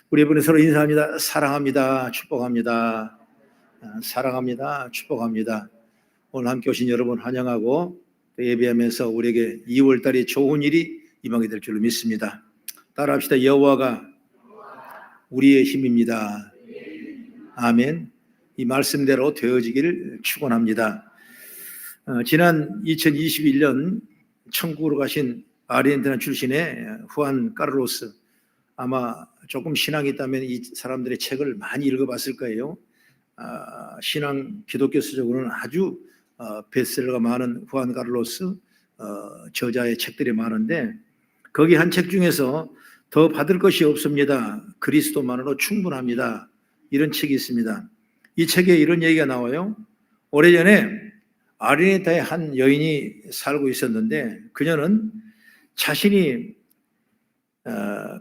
우리 이번에 서로 인사합니다. 사랑합니다. 축복합니다. 사랑합니다. 축복합니다. 오늘 함께 오신 여러분 환영하고 또 예배하면서 우리에게 2월 달에 좋은 일이 임하게 될 줄로 믿습니다. 따라합시다. 여호와가 우리의 힘입니다. 아멘. 이 말씀대로 되어지기를 축원합니다. 지난 2021년 천국으로 가신 아르헨티나 출신의 후안 카를로스, 아마 조금 신앙이 있다면 이 사람들의 책을 많이 읽어봤을 거예요. 신앙 기독교서적으로는 아주 베스트셀러가 많은 후안 카를로스 저자의 책들이 많은데, 거기 한 책 중에서 더 받을 것이 없습니다. 그리스도만으로 충분합니다. 이런 책이 있습니다. 이 책에 이런 얘기가 나와요. 오래전에 아르헨티나의 한 여인이 살고 있었는데, 그녀는 자신이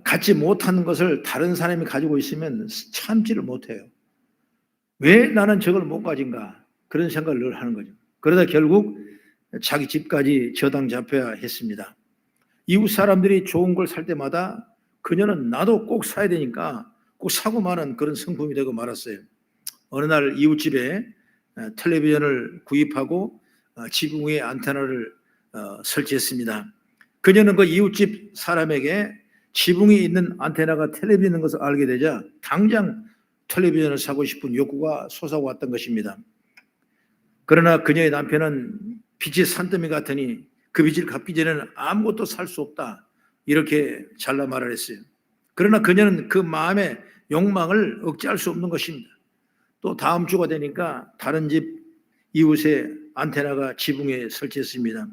갖지 못하는 것을 다른 사람이 가지고 있으면 참지를 못해요. 왜 나는 저걸 못 가진가? 그런 생각을 늘 하는 거죠. 그러다 결국 자기 집까지 저당 잡혀야 했습니다. 이웃 사람들이 좋은 걸 살 때마다 그녀는 나도 꼭 사야 되니까 꼭 사고 마는 그런 성품이 되고 말았어요. 어느 날 이웃집에 텔레비전을 구입하고 지붕 위에 안테나를 설치했습니다. 그녀는 그 이웃집 사람에게 지붕에 있는 안테나가 텔레비전 있는 것을 알게 되자 당장 텔레비전을 사고 싶은 욕구가 솟아왔던 것입니다. 그러나 그녀의 남편은 빚이 산더미 같으니 그 빚을 갚기 전에는 아무것도 살 수 없다, 이렇게 잘라 말을 했어요. 그러나 그녀는 그 마음의 욕망을 억제할 수 없는 것입니다. 또 다음 주가 되니까 다른 집 이웃의 안테나가 지붕에 설치했습니다.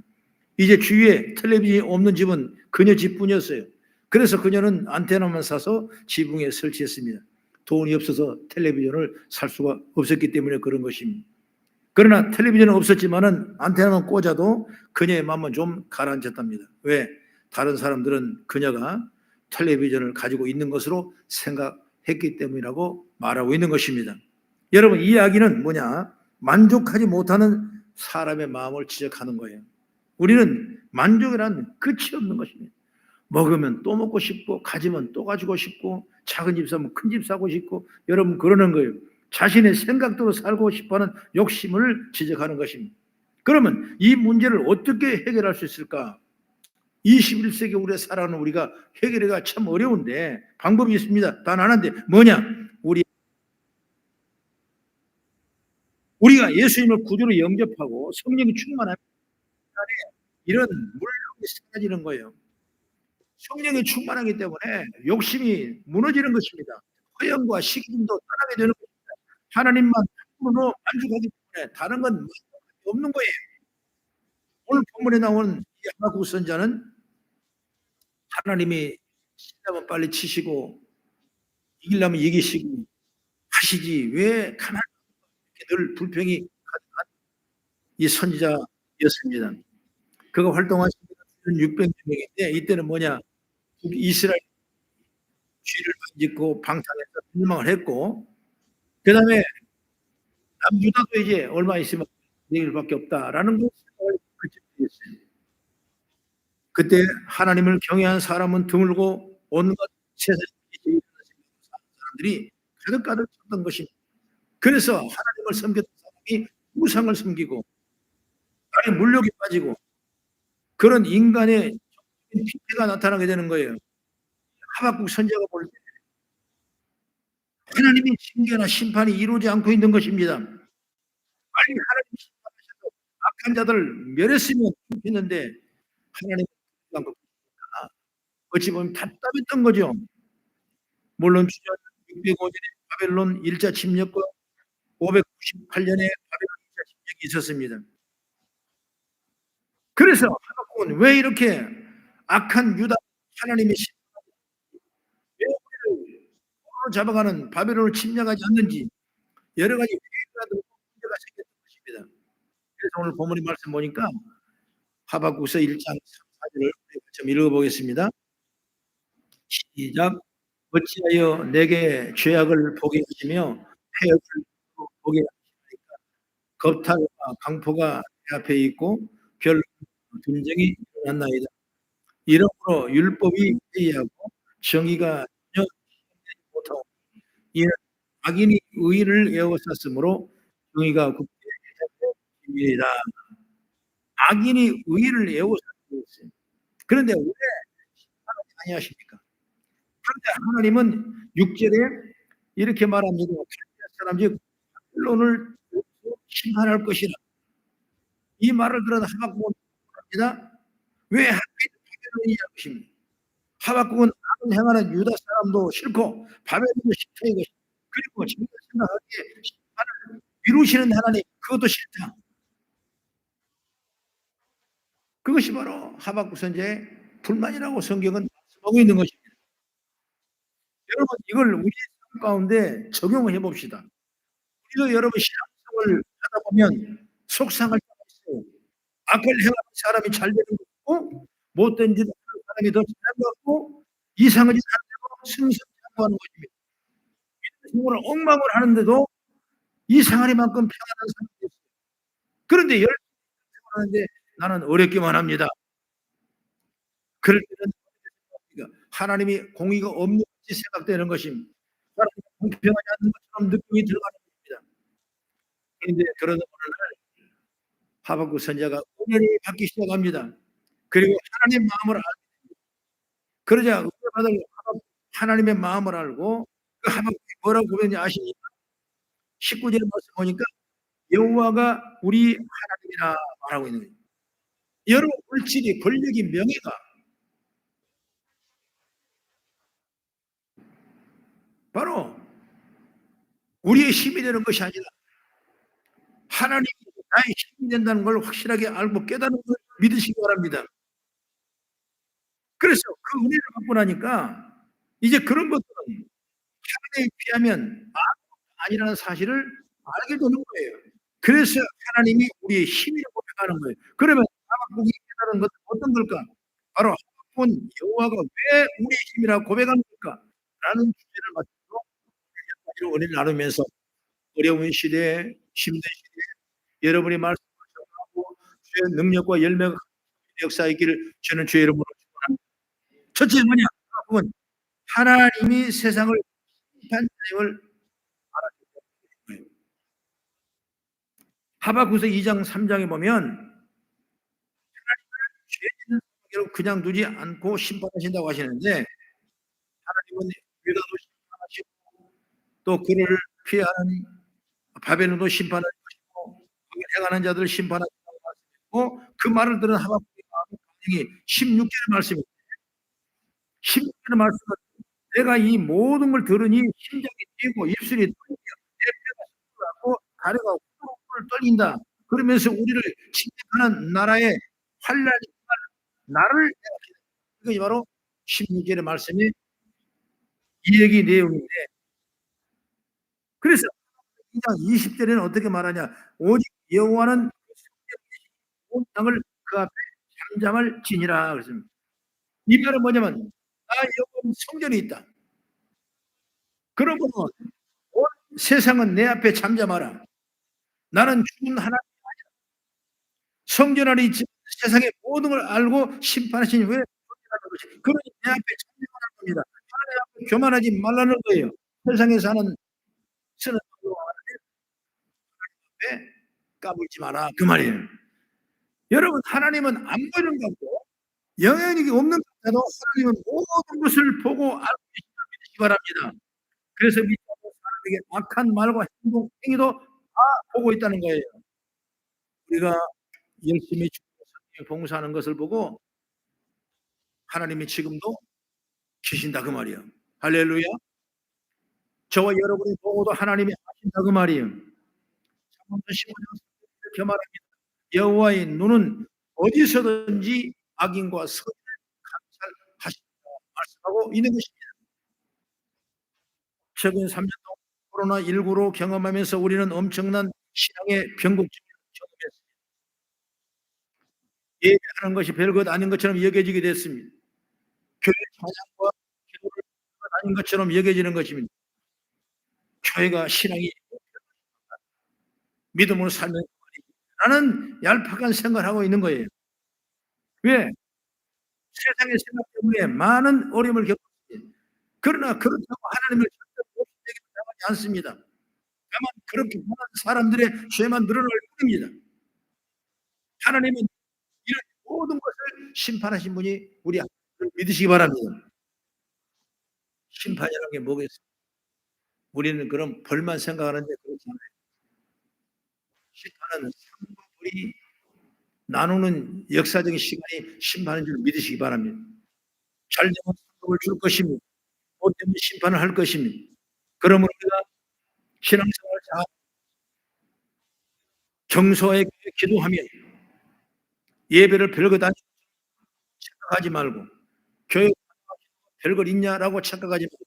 이제 주위에 텔레비전이 없는 집은 그녀 집뿐이었어요. 그래서 그녀는 안테나만 사서 지붕에 설치했습니다. 돈이 없어서 텔레비전을 살 수가 없었기 때문에 그런 것입니다. 그러나 텔레비전은 없었지만은 안테나만 꽂아도 그녀의 마음은 좀 가라앉았답니다. 왜? 다른 사람들은 그녀가 텔레비전을 가지고 있는 것으로 생각했기 때문이라고 말하고 있는 것입니다. 여러분, 이 이야기는 뭐냐? 만족하지 못하는 사람의 마음을 지적하는 거예요. 우리는 만족이란 끝이 없는 것입니다. 먹으면 또 먹고 싶고, 가지면 또 가지고 싶고, 작은 집 사면 큰 집 사고 싶고, 여러분 그러는 거예요. 자신의 생각대로 살고 싶어하는 욕심을 지적하는 것입니다. 그러면 이 문제를 어떻게 해결할 수 있을까? 21세기 우리가 살아가는 우리가 해결하기가 참 어려운데 방법이 있습니다. 단 하나인데 뭐냐? 우리가 예수님을 구주로 영접하고 성령이 충만하면 이런 물욕이 사라지는 거예요. 성령이 충만하기 때문에 욕심이 무너지는 것입니다. 허영과 시기심도 떠나게 되는 것입니다. 하나님만 참으로 만족하기 때문에 다른 건 없는 거예요. 오늘 본문에 나온 이 하박국 선자는 하나님이 치려면 빨리 치시고 이기려면 이기시고 하시지 왜 가만히 늘 불평이 가득한 이 선지자였습니다. 그가 활동한 시기는 600년인데 이때는 뭐냐? 이스라엘 죄를 짓고 방탕해서 멸망을 했고, 그 다음에 남유다도 이제 얼마 있으면 내일밖에 없다라는 것을 그쳤어요. 그때 하나님을 경외한 사람은 드물고 온갖 세상의 사람들이 가득가득 찼던 것입니다. 그래서 하나님을 섬겼던 사람이 우상을 섬기고 나의 물욕에 빠지고 그런 인간의 피해가 나타나게 되는 거예요. 하박국 선지자가 볼 때 하나님의 징계나 심판이 이루어지지 않고 있는 것입니다. 빨리 하나님이 심판하셔서 악한 자들을 멸했으면 좋겠는데 하나님은 어찌 보면 답답했던 거죠. 물론 주전 605년에 바벨론 1차 침략과 598년에 바벨론 2차 침략이 있었습니다. 그래서 하박국은 왜 이렇게 악한 유다 하나님의 왜 우리를 포로로 잡아가는 바벨론을 침략하지 않는지 여러 가지 회의가 들고 문제가 생겼던 것입니다. 그래서 오늘 본문의 말씀 보니까 하박국서 1장 3, 4절을 좀 읽어보겠습니다. 시작. 어찌하여 내게 죄악을 보게 하시며 폐역을 보게 하시나이까. 겁탈과 강포가 내 앞에 있고 별 분쟁이 일어났나이다. 이러므로 율법이 회의하고 정의가 전혀 이는 악인이 의인을 에워쌌으므로 정의가 굳게 비밀이다. 악인이 의인을 에워쌌어요. 그런데 왜 심판하지 아니하십니까? 그런데 하나님은 6절에 이렇게 말합니다. 갈대아 사람 즉 바벨론을 심판할 것이라. 이 말을 들은 하박국은 합니다. 왜 하필 바벨론이냐 것입니다. 하박국은 악을 행하는 유다 사람도 싫고 바벨론도 싫다 이것이. 그리고 자기가 생각하기에 심판을 미루시는 하나님 그것도 싫다. 그것이 바로 하박국 선지의 불만이라고 성경은 말씀하고 있는 것입니다. 여러분 이걸 우리 삶 가운데 적용을 해봅시다. 우리도 여러분 신앙생활을 하다 보면 속상할 때가 있어요. 악을 행하는 사람이 잘 되는 거 같고 못된 짓 하는 사람이 더 잘하는 것 같고 이상한 짓 하는 대로 승승장구하는 것입니다. 생활을 엉망을 하는데도 이상하리만큼 평안한 사람이 있어요. 그런데 열심히 생활하는데 나는 어렵기만 합니다. 그럴 때는 하나님이 공의가 없는 것이 생각되는 것입니다. 하나님이 공평하지 않는 것처럼 느낌이 들어가는 것입니다. 그런데 그러던 어느 날 하박국 선지자가 은혜를 받기 시작합니다. 그리고 하나님의 마음을 알고 그러자 은혜 받을 하나님의 마음을 알고 그 하박국이 뭐라고 고백했는지 아십니까? 19절에 말씀 보니까 여호와가 우리 하나님이라 말하고 있는 거예요. 여러분 물질이 권력이 명예가 바로 우리의 힘이 되는 것이 아니라 하나님이 나의 힘이 된다는 걸 확실하게 알고 깨닫는 걸 믿으시기 바랍니다. 그래서 그 은혜를 받고 나니까 이제 그런 것들은 하나님에 비하면 아무것도 아니라는 사실을 알게 되는 거예요. 그래서 하나님이 우리의 힘이라고 고백하는 거예요. 그러면 하박국이 깨달은 것은 어떤 걸까? 바로 하박국은 여호와가 왜 우리의 힘이라고 고백하는 걸까? 라는 주제를 가지고 몇 가지로 은혜를 나누면서 어려운 시대에 힘든 시대에 여러분이 말씀을 전하고 주의 능력과 열매가 역사 있기를 저는 주의 이름으로 축원합니다. 첫째 뭐냐? 하박국은 하나님이 세상을 심판자임을 알았기 때문에 하박국서 2장 3장에 보면 죄 짓는 사람을 그냥 두지 않고 심판하신다고 하시는데 하나님은 유다도 심판하시고 또 그를 피하는 바벨론도 심판할 것이고 악을 행하는 자들을 심판하신다고 말씀했고 그 말을 들은 하박국의 마음이 굉장히 16절의 말씀입니다. 16절의 말씀은 내가 이 모든 걸 들으니 심장이 뛰고 입술이 떨리며 내 뼈가 시들고 다리가 후들후들 떨린다. 그러면서 우리를 침략하는 나라의 환란이 나를 이것이 바로 16절의 말씀이 이 얘기 내용인데 그래서 2장 20절에는 어떻게 말하냐 오직 여호와는 온 땅을 그 앞에 잠잠을 지니라 그랬습니다. 이 말은 뭐냐면 나 여호와는 성전이 있다. 그러므로 온 세상은 내 앞에 잠잠하라. 나는 죽은 하나님 성전 안에 있지 세상의 모든 걸 알고 심판하시니 왜 존재하는 것이 그러니 내 앞에 잠잠하라는 겁니다. 하나님 앞에 교만하지 말라는 거예요. 세상에 사는 쓰는 앞에 까불지 마라 그 말이에요. 여러분 하나님은 안 보이는 거고 영향력이 없는 것도 하나님은 모든 것을 보고 알고 계시다 믿으시기 바랍니다. 그래서 믿지 않는 사람에게 악한 말과 행동, 행위도 다 보고 있다는 거예요. 우리가 열심히 봉사하는 것을 보고 하나님이 지금도 계신다 그 말이에요. 할렐루야. 저와 여러분이 보고도 하나님이 아신다 그 말이에요. 잠언서 15장 이렇게 말합니다. 여호와의 눈은 어디서든지 악인과 선인을 감찰하신다 말씀하고 있는 것입니다. 최근 3년 동안 코로나19로 경험하면서 우리는 엄청난 신앙의 변곡점을 경험했습니다. 예배하는 것이 별것 아닌 것처럼 여겨지게 됐습니다. 교회 찬양과 기도를 별것 아닌 것처럼 여겨지는 것입니다. 교회가 신앙이 믿음으로 살면 라는 얄팍한 생각을 하고 있는 거예요. 왜? 세상의 생각 때문에 많은 어려움을 겪었습니다. 그러나 그렇다고 하나님을 절대 못 않습니다. 다만 그렇게 하는 사람들의 죄만 늘어날 뿐입니다. 하나님은 이런 모든 것을 심판하신 분이 우리 하나님을 믿으시기 바랍니다. 심판이라는 게 뭐겠어요? 우리는 그럼 벌만 생각하는데 그렇지 않아요. 심판은 상과 벌이 나누는 역사적인 시간이 심판인 줄 믿으시기 바랍니다. 잘 되면 상급을 줄 것입니다. 못되면 심판을 할 것입니다. 그러므로 우리가 신앙생활을 잘 경소하게 기도하며 예배를 별거 다 착각하지 말고 교회 별거 있냐라고 착각하지 말고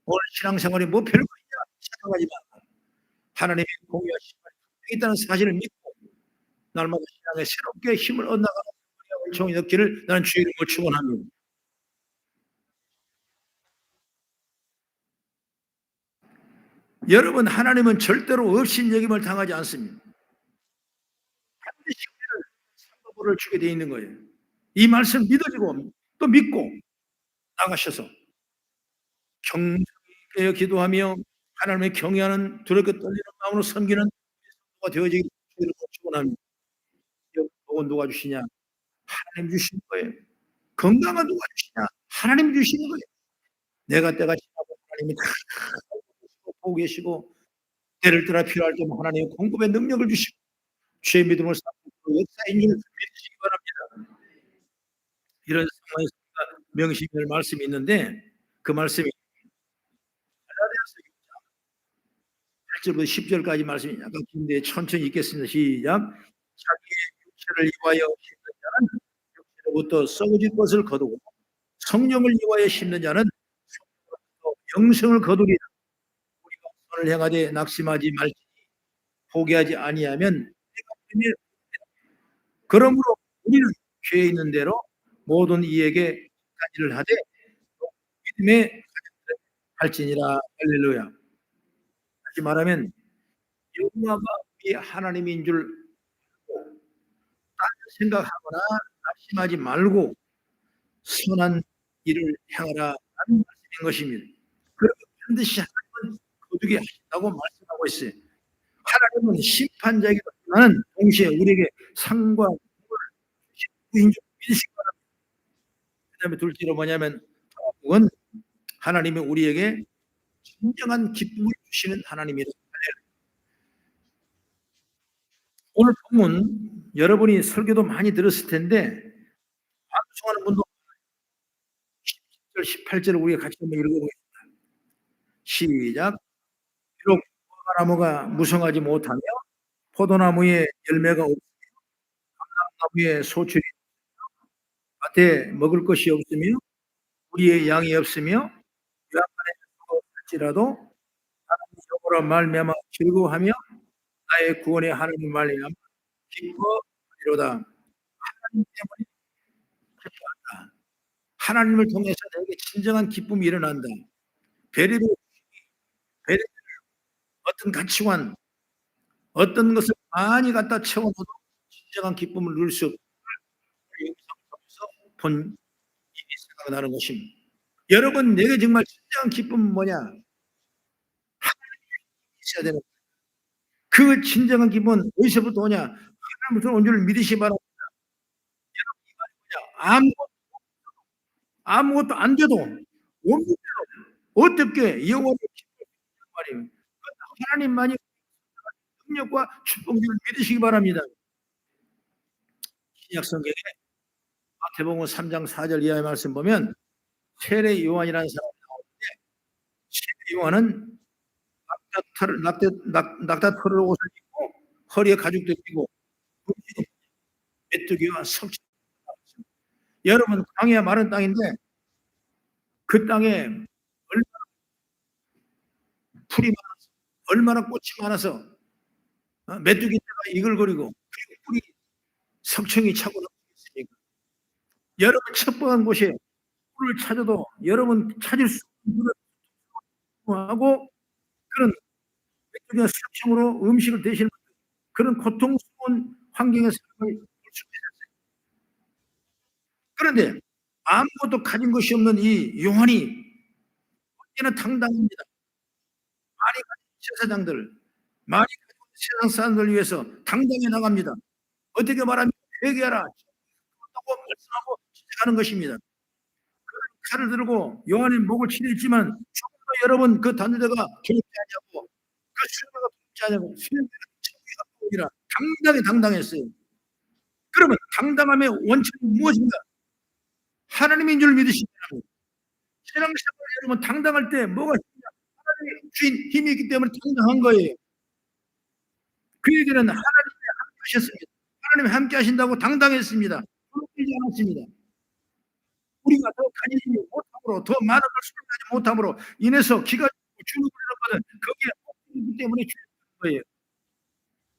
오늘 신앙생활이 뭐 별거 있냐 착각하지 말고 하나님이 공유하신 말이 있다는 사실을 믿고 날마다 신앙에 새롭게 힘을 얻나가는 종이 넣기를 나는 주의 이름으로 축원합니다. 여러분, 하나님은 절대로 없인 여김을 당하지 않습니다. 반드시 우리를 상급을 주게 돼 있는 거예요. 이 말씀 믿어지고 또 믿고 나가셔서 경외하여 기도하며 하나님의 경외하는 두렵게 떨리는 마음으로 섬기는 성도가 되어지기 주를 축원합니다. 복은 누가 주시냐? 하나님 주시는 거예요. 건강은 누가 주시냐? 하나님 주시는 거예요. 내가 때가 지나고 하나님이 다 보고 계시고 때를 따라 필요할 때면 하나님의 공급의 능력을 주시고 주의 믿음을 쌓고 그 역사인 줄 믿으시기 바랍니다. 이런 상황에서 명심할 말씀이 있는데 그 말씀이 갈라디아서 8절부터 10절까지 말씀이 약간 긴데 천천히 읽겠습니다. 시작. 자기의 육체를 위하여 심는 자는 육체로부터 썩어질 것을 거두고 성령을 위하여 심는 자는 성령으로부터 영생을 거두리라. 우리가 선을 행하되 낙심하지 말지 포기하지 아니하면 그러므로 우리는 죄에 있는 대로 모든 이에게 가지를 하되 믿음에 할지니라. 할렐루야. 다시 말하면 여호와가 우리 하나님인 줄 생각하거나 낙심하지 말고 선한 일을 행하라 하는 말씀인 것입니다. 그러면 반드시 하나님은 거두게 하신다고 말씀하고 있어요. 하나님은 심판자이기보다는 동시에 우리에게 상과 복을 주신 분인 줄 믿으시기 바랍니다. 그다음에 둘째로 뭐냐면 복은 하나님이 우리에게 진정한 기쁨을 주시는 하나님이다. 오늘 본문 여러분이 설교도 많이 들었을 텐데 방송하는 분도 17절, 18절을 우리가 같이 한번 읽어보겠습니다. 시작. 비록 포도나무가 무성하지 못하며 포도나무에 열매가 없으며 나무에 소출이 밭에 먹을 것이 없으며 우리의 양이 없으며 요한간에 없을지라도 하나님 여호와로 말미암아 즐거워하며 나의 구원의 하나님 말미암아 기뻐하리로다. 하나님 때문에 기뻐한다. 하나님을 통해서 내게 진정한 기쁨이 일어난다. 베리로 베리 어떤 가치관, 어떤 것을 많이 갖다 채워놔도 진정한 기쁨을 누릴 수 없는 영상에서 본 일이 생각나는 것입니다. 여러분, 내게 정말 진정한 기쁨은 뭐냐? 하나님이 있어야 되는 거예요. 그 진정한 기쁨은 어디서부터 오냐? 하나님부터 온 줄 믿으시 바랍니다. 아무것도, 아무것도 안 돼도 없는데도 어떻게 여호와를 기뻐하는 말이에요. 하나님만이 능력과 축복을 믿으시기 바랍니다. 신약 성경에 마태복음 3장 4절 이하의 말씀 보면 세례 요한이라는 사람이 나오는데 세례 요한은 낙타털을 옷을 입고 허리에 가죽도 끼고 메뚜기와 석신. 여러분 땅이야 마른 땅인데 그 땅에 얼마나 풀이 많아서 얼마나 꽃이 많아서 메뚜기 떼가 이글거리고 그리고 뿔이 석청이 차고 넘치겠습니까? 여러분 첩보한 곳에 뿔을 찾아도 여러분 찾을 수 없는 하고 그런 메뚜기가 석청으로 음식을 대신하는 그런 고통스러운 환경의 삶을 볼 수 있었어요. 그런데 아무것도 가진 것이 없는 이 요한이 언제나 당당합니다. 가진 제사장들, 많이 가진 세상 사람들 위해서 당당히 나갑니다. 어떻게 말하면 회개하라 하고 말씀하고 시작하는 것입니다. 칼을 들고 요한의 목을 치렸지만 조금도 여러분 그 단대가 두렵지 않냐고, 그 수레가 두렵지 않냐고, 수레가 천국에 가까우니라 당당했어요. 그러면 당당함의 원천이 무엇인가? 하나님인 줄 믿으시기 바랍니다. 신앙생활 여러분 당당할 때 뭐가 있냐? 하나님이 주신 힘이 있기 때문에 당당한 거예요. 그에게는 하나님이 함께 하셨습니다. 하나님이 함께 하신다고 당당했습니다. 떨지 않았습니다. 우리가 더 가지지 못함으로, 더 많은 것을 가지 못함으로 인해서 기가 주눅을 잃었거든. 거기에 목숨이 때문에 주눅이 드는 거예요.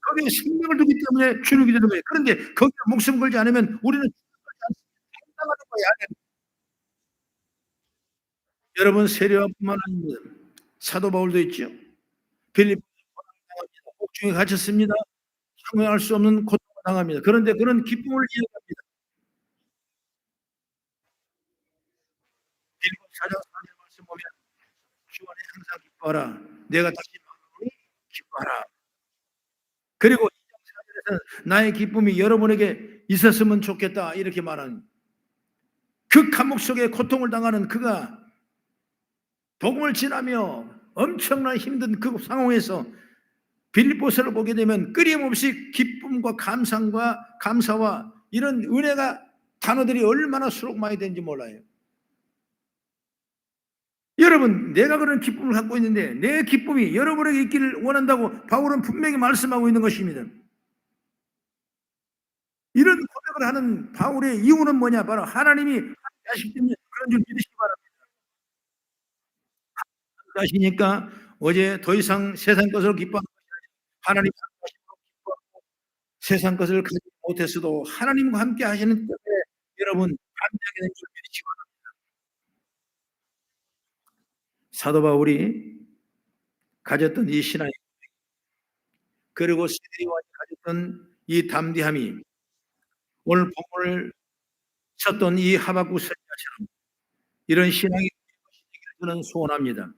거기에 생명을 두기 때문에 주눅이 되는 거예요. 그런데 거기에 목숨 걸지 않으면 우리는 주눅 걸지 않습니다. 당당하는 거예요. 여러분 세례와뿐만 아닙니다. 사도 바울도 있죠. 빌립보에서 고난당합니다. 옥중에 갇혔습니다. 상응할 수 없는 고통을 당합니다. 그런데 그런 기쁨을 이어갑니다. 빌립보 4장 4절 말씀 보면 주 안에 항상 기뻐하라. 내가 다시 말하노니 기뻐하라. 그리고 2장 4절에서는 나의 기쁨이 여러분에게 있었으면 좋겠다 이렇게 말하는, 그 감옥 속에 고통을 당하는 그가 복음을 지나며 엄청난 힘든 그 상황에서 빌립보서를 보게 되면 끊임없이 기쁨과 감상과 감사와 이런 은혜가 단어들이 얼마나 수록 많이 되는지 몰라요. 여러분, 내가 그런 기쁨을 갖고 있는데 내 기쁨이 여러분에게 있기를 원한다고 바울은 분명히 말씀하고 있는 것입니다. 이런 고백을 하는 바울의 이유는 뭐냐? 바로 하나님이 하시기 때문에 그런 줄 믿으시기 바랍니다. 하시니까 어제 더 이상 세상 것을 기뻐하는 것이 아니라 하나님 하심으로 기뻐하고, 세상 것을 가지 못했어도 하나님과 함께 하시는 때문에 여러분 감사하게 된 줄 믿으시기 바랍니다. 사도 바울이 가졌던 이 신앙, 그리고 세리와 가졌던 이 담대함이 오늘 본문을 썼던 이 하박국 선지자처럼 이런 신앙이 되기를 저는 소원합니다.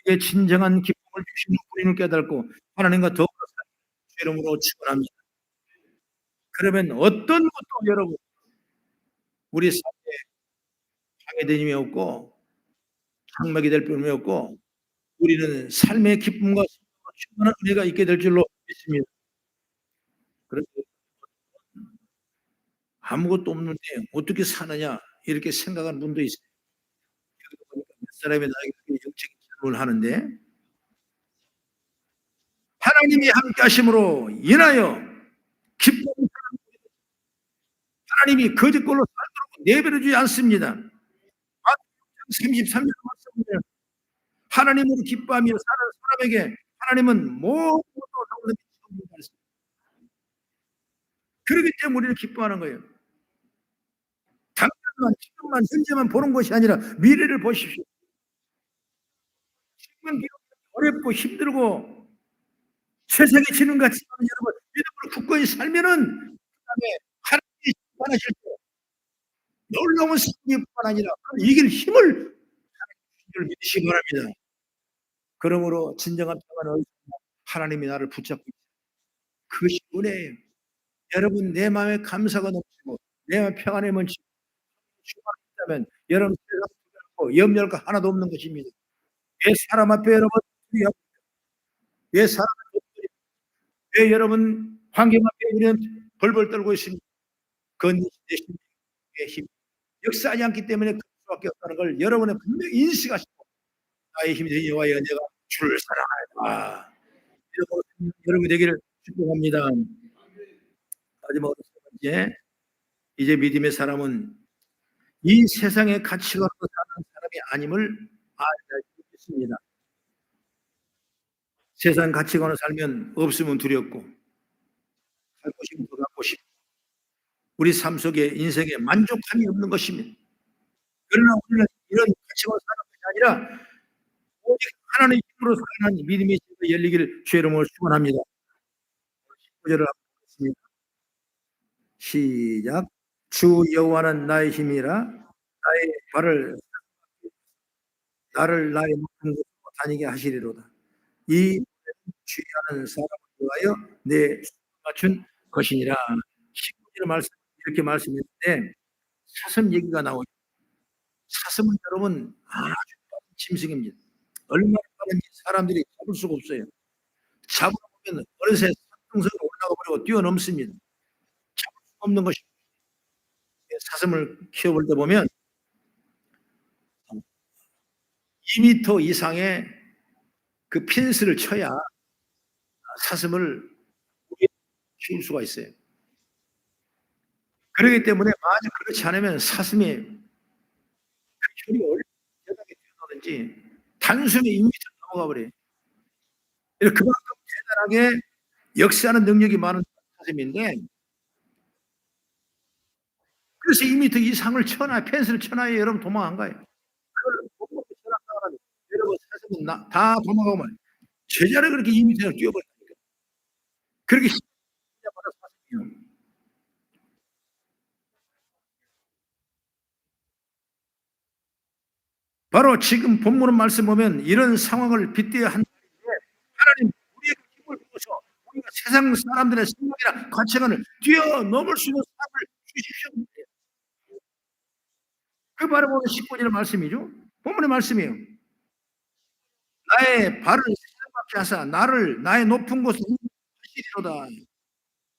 하나님께 진정한 기쁨을 주시는 우리를 깨닫고 하나님과 더불어 사는 주 이름으로 축원합니다. 그러면 어떤 것도 여러분 우리 삶에 방해됨이 없고 장막이 될 필요는 없고, 우리는 삶의 기쁨과 충만한 은혜가 있게 될 줄로 믿습니다. 그런데 아무것도 없는데 어떻게 사느냐 이렇게 생각하는 분도 있어요. 보니까 몇 사람이 나에게 영적인 질문을 하는데, 하나님이 함께 하심으로 인하여 기쁨을, 하나님이 거짓걸로 살도록 내버려 주지 않습니다. 마태복음 33절 말씀을 하나님으로 기뻐하며 사는 사람에게 하나님은 모든 것도 돕는다. 그렇기 때문에 우리는 기뻐하는 거예요. 당장만, 지금만, 현재만 보는 것이 아니라 미래를 보십시오. 지금은 어렵고 힘들고 세상에 지는 것 같지만 여러분 믿음으로 굳건히 살면은 그다음에 하나님이 심판하실 때 놀라운 승리뿐만 아니라 이길 힘을 하나님을 믿으시기 바랍니다. 그러므로 진정한 평안은 하나님이 나를 붙잡고 있어요. 그것이 은혜예요. 여러분 내 마음에 감사가 넘치고 내 마음에 평안이 넘치고 충만하다면 여러분 세상 염려할 거 하나도 없는 것입니다. 왜 사람 앞에 여러분 왜 사람 앞에 왜 여러분 환경 앞에 우리는 벌벌 떨고 있습니까? 그건 내 심령의 힘, 역사하지 않기 때문에 그럴 수밖에 없다는 걸 여러분은 분명히 인식하시고, 나의 힘이 된 여호와의 은혜가 주를 사랑하다. 여러분이 되기를 축복합니다. 마지막으로 세 번째, 이제 믿음의 사람은 이 세상의 가치관으로 사는 사람이 아님을 알아야 있습니다. 세상 가치관으로 살면 없으면 두렵고 갖고 싶으면 더 갖고 싶고 우리 삶 속에 인생에 만족함이 없는 것입니다. 그러나 우리는 이런 가치관으로 사는 것이 아니라 오직 하나님의 힘으로 사는 믿음의 지혜가 열리기를 주의 이름으로 축원합니다. 19절을 하겠습니다. 시작. 주 여호와는 나의 힘이라 나의 발을 나를 나의 모든 곳으로 다니게 하시리로다. 이 주의하는 사람을 위하여 내 맞춘 것이니라. 19절 말씀 이렇게 말씀했는데 사슴 얘기가 나오죠. 사슴은 여러분 아주 빠른 짐승입니다. 얼마나 빠른지 사람들이 잡을 수가 없어요. 잡으러 보면 어느새 산등성으로 올라가 버리고 뛰어넘습니다. 잡을 수 없는 것이 사슴을 키워볼 때 보면 2m 이상의 그 펜스를 쳐야 사슴을 키울 수가 있어요. 그렇기 때문에 만약 그렇지 않으면 사슴이 그距離얼마나 대단하게 뛰어나든지 단숨에 2m 넘어가 버려요. 그만큼 대단하게 역사하는 능력이 많은 사슴인데 그래서 2m 이상을 펜스를 쳐놔야 여러분 도망 안 가요. 그걸 못 먹고 쳐놨다가 여러분 사슴은 다 도망가면 제자리 그렇게 2m를 뛰어버린다니까. 그렇게 힘들어야 사슴이요. 바로 지금 본문 말씀 보면 이런 상황을 빗대어 한 하나님 우리에게 힘을 주셔서 우리가 세상 사람들의 생각이나 가치관을 뛰어넘을 수 있는 삶을 주십시오. 그 바로 보면 19절 말씀이죠. 본문의 말씀이에요. 나의 발을 세상밖에 하사 나를 나의 높은 곳에 하시리로다.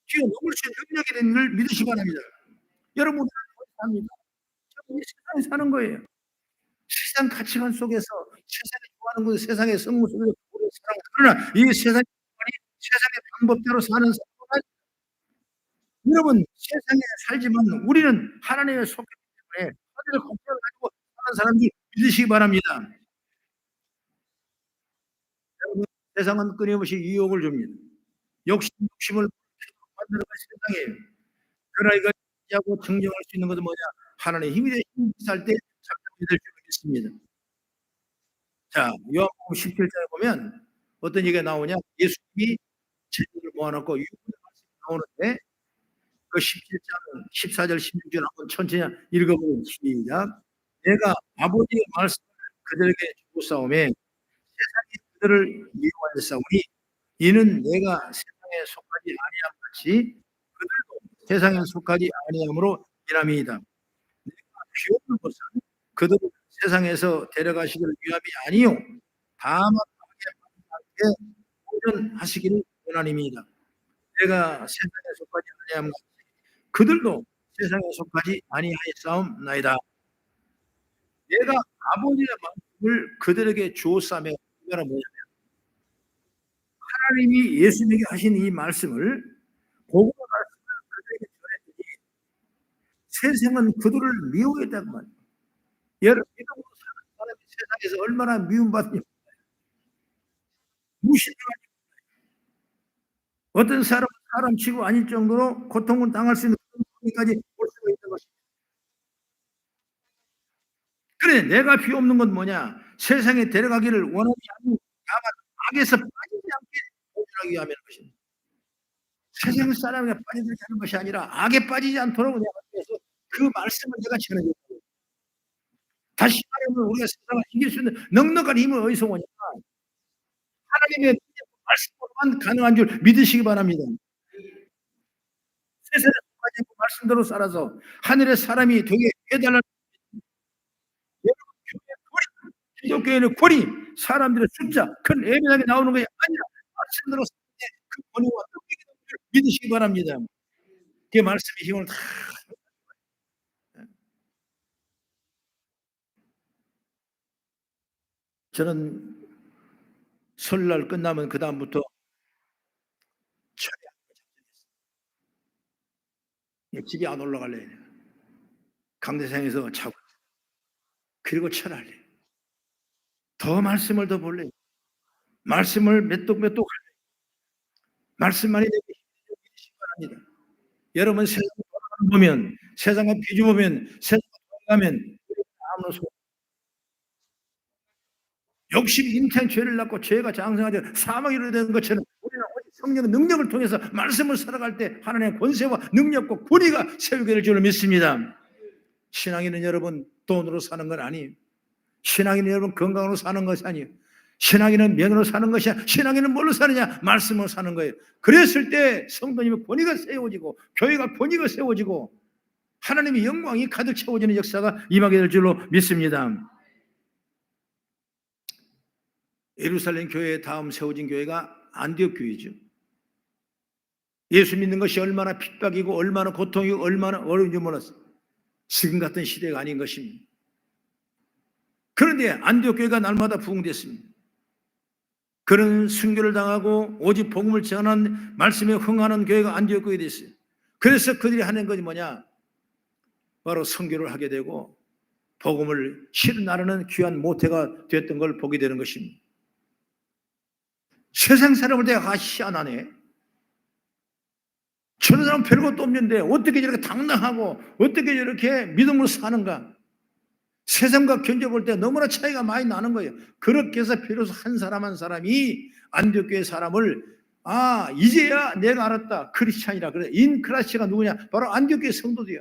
뛰어넘을 수 있는 능력이 있는 걸 믿으시기 바랍니다. 여러분 우리는 합니다. 이 세상에 사는 거예요. 세상 가치관 속에서 세상이 좋아하는 것, 세상의 성공 속에서 우리 살아가. 그러나 이 세상의 방법대로 사는 사람은 여러분 세상에 살지만 우리는 하나님의 속했기 때문에 하늘의 걱정을 가지고 사는 사람들 믿으시기 바랍니다. 여러분 세상은 끊임없이 유혹을 줍니다. 욕심을 만드는 것이 세상이에요. 그러나 이걸 하고 증정할 수 있는 것은 뭐냐? 하나님의 힘이 되신 살때 작정이 될 줄 믿습니다. 자, 요한복음 17장에 보면 어떤 얘기가 나오냐? 예수님이 제자들을 모아놓고 유언의 말씀이 나오는데 그 17장 14절 16절 한번 천천히 읽어보면 시작. 내가 아버지의 말씀을 그들에게 주고싸움에 세상이 그들을 미워하였사오니 이는 내가 세상에 속하지 아니함 같이 그들도 세상에 속하지 아니함으로 인함이니이다. 내가 비옵는 것은 그들을 세상에서 데려가시기를 위함이 아니요 다만 악에 도전하시기를 원하님이다. 내가 세상에 속하지 아니함 같이 그들도 세상에 속하지 아니하였사옵나이다. 내가 아버지의 말씀을 그들에게 주었사오며 이거는 뭐냐면 하나님이 예수님에게 하신 이 말씀을 복음의 말씀을 그들에게 전했더니 세상은 그들을 미워했다고 말이에요. 여러분 믿음으로 사는 사람이 세상에서 얼마나 미움받는지 무시당하지. 어떤 사람은 사람 치고 아닐 정도로 고통을 당할 수 있는 까지 올 수가 있는 것입니다. 그래 내가 비옵는 건 뭐냐? 세상에 데려가기를 원하지 않는 다만 악에서 빠지지 않게 도전하기 위함이라는 것입니다. 세상 사람에 빠져들지 않는 것이 아니라 악에 빠지지 않도록 내가 그래서 그 말씀을 내가 전해줬고 다시 말하면 우리가 세상을 이길 수 있는 넉넉한 힘을 어디서 오냐? 하나님의 말씀으로만 가능한 줄 믿으시기 바랍니다. 세상에 속하지 않고 말씀대로 살아서 하늘의 사람이 되게 해달라는 기독교인의 권위, 사람들의 숫자, 큰 예배당에 나오는 것이 아니라 말씀대로 그 권위와 능력을 믿으시기 바랍니다. 그 말씀의 힘을 다 저는 설날 끝나면 그 다음부터 집에 안 올라갈래. 강대상에서 자고 그리고 철할래. 더 말씀을 더 볼래. 말씀을 몇 독 말씀만이 내게 믿으시기 바랍니다. 여러분 세상 보면 세상과 비교보면 세상 돌아가면 아무런 소리 욕심 인태한 죄를 낳고 죄가 장성하여 사망이 이르는 것처럼 우리는 오직 성령의 능력을 통해서 말씀을 살아갈 때 하나님의 권세와 능력과 권위가 세우게 될 줄을 믿습니다. 신앙인은 여러분 돈으로 사는 건 아니에요. 신앙인은 여러분 건강으로 사는 것이 아니에요. 신앙인은 명으로 사는 것이야. 신앙인은 뭘로 사느냐? 말씀으로 사는 거예요. 그랬을 때 성도님의 권위가 세워지고 교회가 권위가 세워지고 하나님의 영광이 가득 채워지는 역사가 임하게 될 줄로 믿습니다. 예루살렘 교회의 다음 세워진 교회가 안디옥 교회죠. 예수 믿는 것이 얼마나 핍박이고 얼마나 고통이고 얼마나 어려운지 몰랐어요. 지금 같은 시대가 아닌 것입니다. 그런데 안디옥 교회가 날마다 부흥됐습니다. 그런 순교를 당하고 오직 복음을 전하는 말씀에 흥하는 교회가 안디옥 교회 됐어요. 그래서 그들이 하는 것이 뭐냐? 바로 선교를 하게 되고 복음을 실은 나르는 귀한 모태가 됐던 걸 보게 되는 것입니다. 세상 사람을 내가 희한하네. 저런 사람 별것도 없는데 어떻게 저렇게 당당하고 어떻게 저렇게 믿음으로 사는가? 세상과 견뎌볼 때 너무나 차이가 많이 나는 거예요. 그렇게 해서 비로소 한 사람 한 사람이 안디옥교회 사람을 이제야 내가 알았다. 크리스찬이라 그래. 인크라시가 누구냐? 바로 안디옥교회 성도들이야.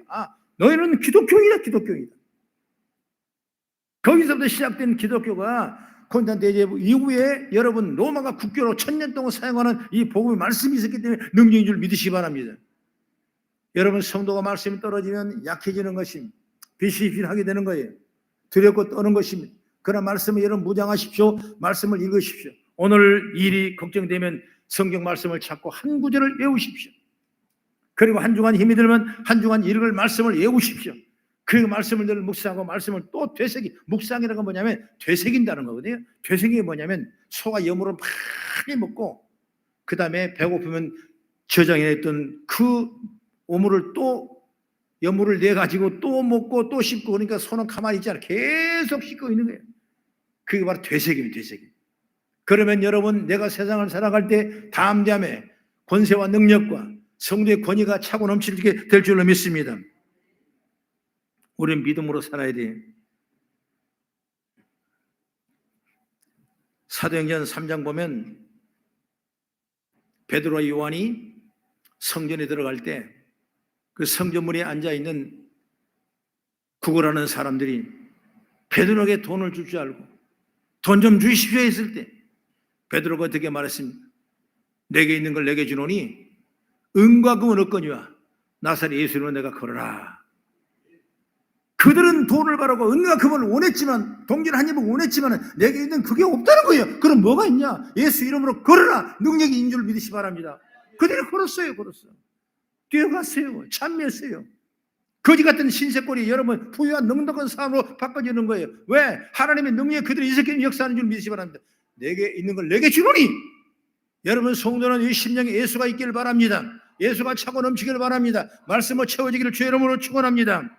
너희는 기독교인이다. 기독교인이다. 거기서부터 시작된 기독교가 콘스탄티노플 이후에 여러분 로마가 국교로 1000년 동안 사용하는 이 복음의 말씀이 있었기 때문에 능력인 줄 믿으시기 바랍니다. 여러분 성도가 말씀이 떨어지면 약해지는 것입니다. 비실비실하게 되는 거예요. 두렵고 떠는 것입니다. 그러나 말씀을 여러분 무장하십시오. 말씀을 읽으십시오. 오늘 일이 걱정되면 성경 말씀을 찾고 한 구절을 외우십시오. 그리고 한 주간 힘이 들면 한 주간 읽을 말씀을 외우십시오. 그 말씀을 늘 묵상하고 말씀을 또 묵상이라는 건 뭐냐면 되새긴다는 거거든요. 되새기는 게 뭐냐면 소가 염으로 많이 먹고 그 다음에 배고프면 저장해 있던 그 오물을 또 염물을 내가지고 또 먹고 또 씹고 그러니까 소는 가만히 있지 않아. 계속 씹고 있는 거예요. 그게 바로 되새김이에요. 되새김. 그러면 여러분 내가 세상을 살아갈 때 담대함에 권세와 능력과 성도의 권위가 차고 넘치게 될 줄로 믿습니다. 우리는 믿음으로 살아야 돼요. 사도행전 3장 보면 베드로와 요한이 성전에 들어갈 때 그 성전문에 앉아있는 구걸하는 사람들이 베드로에게 돈을 줄 줄 알고 돈 좀 주십시오 했을 때 베드로가 어떻게 말했습니까? 내게 있는 걸 내게 주노니 은과 금은 없거니와 나사렛 예수 이름으로 내가 걸어라. 그들은 돈을 바라고 은과 금을 원했지만 동전 한 입을 원했지만 내게 있는 그게 없다는 거예요. 그럼 뭐가 있냐? 예수 이름으로 걸어라. 능력이 있는 줄 믿으시 바랍니다. 그들이 걸었어요. 뛰어갔어요. 참여했어요. 거지 같은 신세꼴이 여러분 부유한 넉넉한 사람으로 바꿔지는 거예요. 왜? 하나님의 능력이 그들이 이렇게 역사하는 줄 믿으시 바랍니다. 내게 있는 걸 내게 주노니 여러분 성도는 이 심령에 예수가 있기를 바랍니다. 예수가 차고 넘치기를 바랍니다. 말씀으로 채워지기를 주의 이름으로 축원합니다.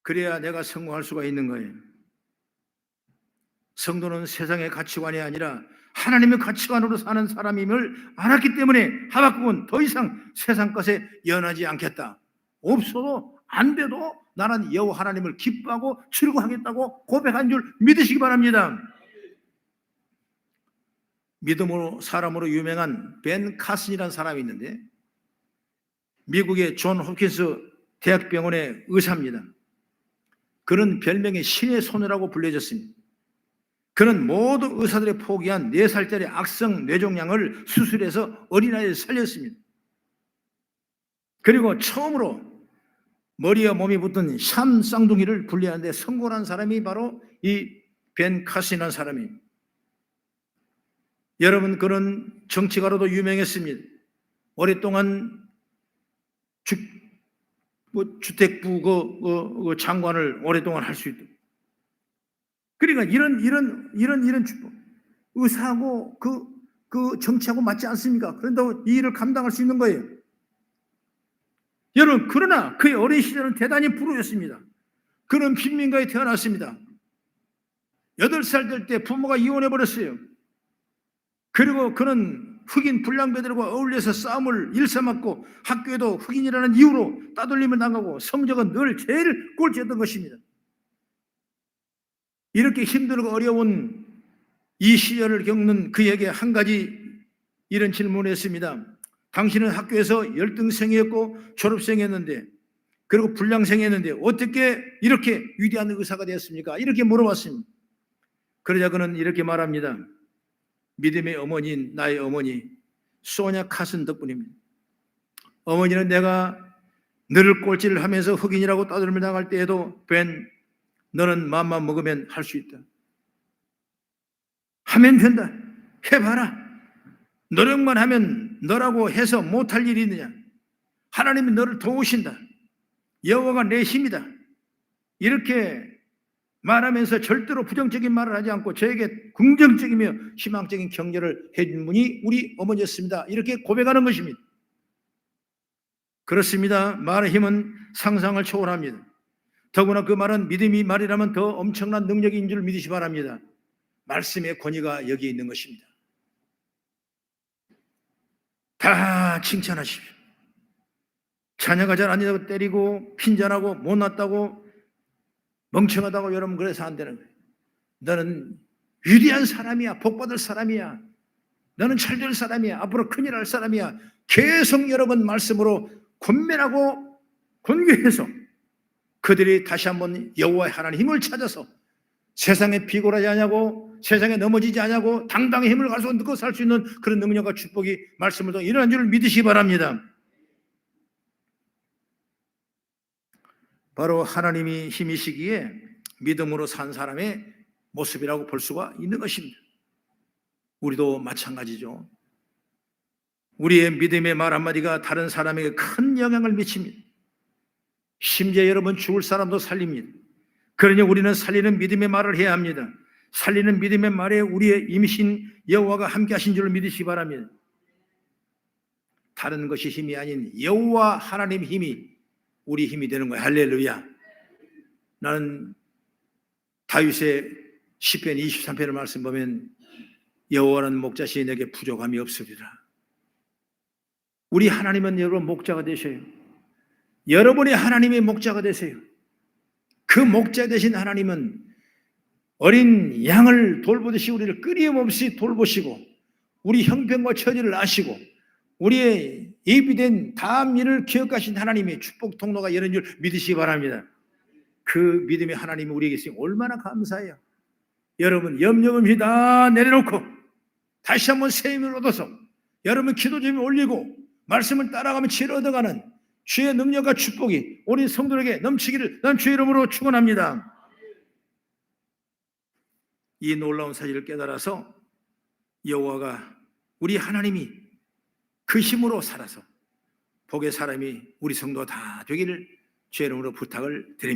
그래야 내가 성공할 수가 있는 거예요. 성도는 세상의 가치관이 아니라 하나님의 가치관으로 사는 사람임을 알았기 때문에 하박국은 더 이상 세상 것에 연하지 않겠다. 없어도 안 돼도 나는 여호와 하나님을 기뻐하고 즐거워하겠다고 고백한 줄 믿으시기 바랍니다. 믿음으로 사람으로 유명한 벤 카슨이라는 사람이 있는데 미국의 존 홉킨스 대학병원의 의사입니다. 그는 별명이 신의 손이라고 불려졌습니다. 그는 모든 의사들이 포기한 4살짜리 악성 뇌종양을 수술해서 어린아이를 살렸습니다. 그리고 처음으로 머리와 몸이 붙은 샴 쌍둥이를 분리하는데 성공한 사람이 바로 이 벤 카슨이라는 사람이에요. 여러분 그는 정치가로도 유명했습니다. 오랫동안 주택부 장관을 오랫동안 할 수 있도록. 그러니까 이런 축복. 의사하고 그 정치하고 맞지 않습니까? 그런다고 이 일을 감당할 수 있는 거예요. 여러분, 그러나 그의 어린 시절은 대단히 불우했습니다. 그는 빈민가에 태어났습니다. 8살 될 때 부모가 이혼해 버렸어요. 그리고 그는 흑인 불량배들과 어울려서 싸움을 일삼았고 학교에도 흑인이라는 이유로 따돌림을 당하고 성적은 늘 제일 꼴찌였던 것입니다. 이렇게 힘들고 어려운 이 시절을 겪는 그에게 한 가지 이런 질문을 했습니다. 당신은 학교에서 열등생이었고 졸업생이었는데 그리고 불량생이었는데 어떻게 이렇게 위대한 의사가 되었습니까? 이렇게 물어봤습니다. 그러자 그는 이렇게 말합니다. 믿음의 어머니인 나의 어머니 소냐 카슨 덕분입니다. 어머니는 내가 늘 꼴찌를 하면서 흑인이라고 떠들며 나갈 때에도 벤, 너는 마음만 먹으면 할 수 있다. 하면 된다. 해봐라. 노력만 하면 너라고 해서 못할 일이 있느냐. 하나님이 너를 도우신다. 여호와가 내 힘이다. 이렇게 말하면서 절대로 부정적인 말을 하지 않고 저에게 긍정적이며 희망적인 격려를 해준 분이 우리 어머니였습니다. 이렇게 고백하는 것입니다. 그렇습니다. 말의 힘은 상상을 초월합니다. 더구나 그 말은 믿음이 말이라면 더 엄청난 능력인 줄 믿으시 바랍니다. 말씀의 권위가 여기에 있는 것입니다. 다 칭찬하십시오. 자녀가 잘 안 된다고 때리고 핀잔하고 못났다고 멍청하다고 여러분 그래서 안 되는 거예요. 너는 위대한 사람이야. 복받을 사람이야. 너는 잘될 사람이야. 앞으로 큰일 할 사람이야. 계속 여러분 말씀으로 권면하고 권고해서 그들이 다시 한번 여호와의 하나님 힘을 찾아서 세상에 비굴하지 않냐고 세상에 넘어지지 않냐고 당당히 힘을 가지고 넣고 살 수 있는 그런 능력과 축복이 말씀을 통해 일어난 줄 믿으시기 바랍니다. 바로 하나님이 힘이시기에 믿음으로 산 사람의 모습이라고 볼 수가 있는 것입니다. 우리도 마찬가지죠. 우리의 믿음의 말 한마디가 다른 사람에게 큰 영향을 미칩니다. 심지어 여러분 죽을 사람도 살립니다. 그러니 우리는 살리는 믿음의 말을 해야 합니다. 살리는 믿음의 말에 우리의 임신 여호와가 함께 하신 줄 믿으시기 바랍니다. 다른 것이 힘이 아닌 여호와 하나님 힘이 우리 힘이 되는 거예요. 할렐루야. 나는 다윗의 시편 23편의 말씀 보면 여호와는 목자시니 내게 부족함이 없으리라. 우리 하나님은 여러분 목자가 되셔요. 여러분이 하나님의 목자가 되세요. 그 목자 되신 하나님은 어린 양을 돌보듯이 우리를 끊임없이 돌보시고 우리 형편과 처지를 아시고 우리의 예비된 다음 일을 기억하신 하나님의 축복 통로가 열린 줄 믿으시기 바랍니다. 그 믿음의 하나님이 우리에게 있으니 얼마나 감사해요. 여러분 염려 없이 다 내려놓고 다시 한번 새 힘을 얻어서 여러분 기도 좀 올리고 말씀을 따라가면 지혜를 얻어가는 주의 능력과 축복이 우리 성도에게 넘치기를 난 주의 이름으로 축원합니다. 이 놀라운 사실을 깨달아서 여호와가 우리 하나님이 그 힘으로 살아서 복의 사람이 우리 성도가 다 되기를 주의 이름으로 부탁을 드립니다.